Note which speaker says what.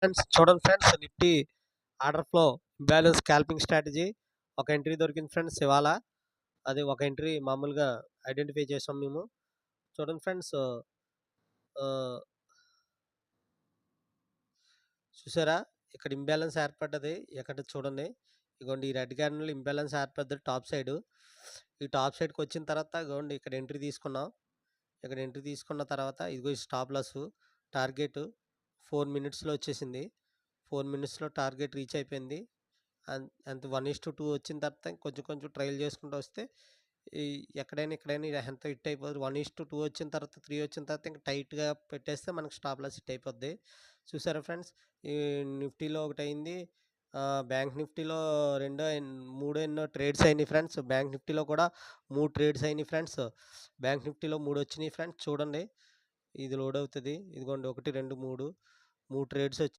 Speaker 1: Friends చూడండి friends Nifty order flow imbalance scalping strategy ఒక entry దొరికింది ఫ్రెండ్స్ ఇవాళ. అది ఒక ఎంట్రీ మామూలుగా ఐడెంటిఫై చేసాం మేము. చూడండి ఫ్రెండ్స్, చూసారా ఇక్కడ ఇంబ్యాలెన్స్ ఏర్పడ్డది. ఎక్కడ చూడండి, ఇగోండి ఈ రెడ్ క్యాండిల్ ఇంబ్యాలెన్స్ ఏర్పడ్డది టాప్ సైడ్. ఈ టాప్ సైడ్కి వచ్చిన తర్వాత ఇగోండి ఇక్కడ ఎంట్రీ తీసుకున్నాం. ఇక్కడ ఎంట్రీ తీసుకున్న తర్వాత ఇదిగో ఈ స్టాప్ లాస్ టార్గెట్ 4 మినిట్స్లో వచ్చేసింది. 4 మినిట్స్లో టార్గెట్ రీచ్ అయిపోయింది. అంత 1:2 వచ్చిన తర్వాత కొంచెం కొంచెం ట్రయల్ చేసుకుంటూ వస్తే ఈ ఎక్కడైనా ఎంత హిట్ అయిపోతుంది. 1:2 వచ్చిన తర్వాత 3 వచ్చిన తర్వాత ఇంకా టైట్గా పెట్టేస్తే మనకు స్టాప్ లాస్ హిట్ అయిపోద్ది. చూసారా ఫ్రెండ్స్, ఈ నిఫ్టీలో ఒకటి అయింది. బ్యాంక్ నిఫ్టీలో మూడో ఎన్నో ట్రేడ్స్ అయినాయి ఫ్రెండ్స్. బ్యాంక్ నిఫ్టీలో కూడా 3 ట్రేడ్స్ అయినాయి ఫ్రెండ్స్. బ్యాంక్ నిఫ్టీలో 3 వచ్చినాయి ఫ్రెండ్స్. చూడండి, ఇది లోడ్ అవుతుంది. ఇదిగోండి 1, 2, 3 ట్రేడ్స్ వచ్చి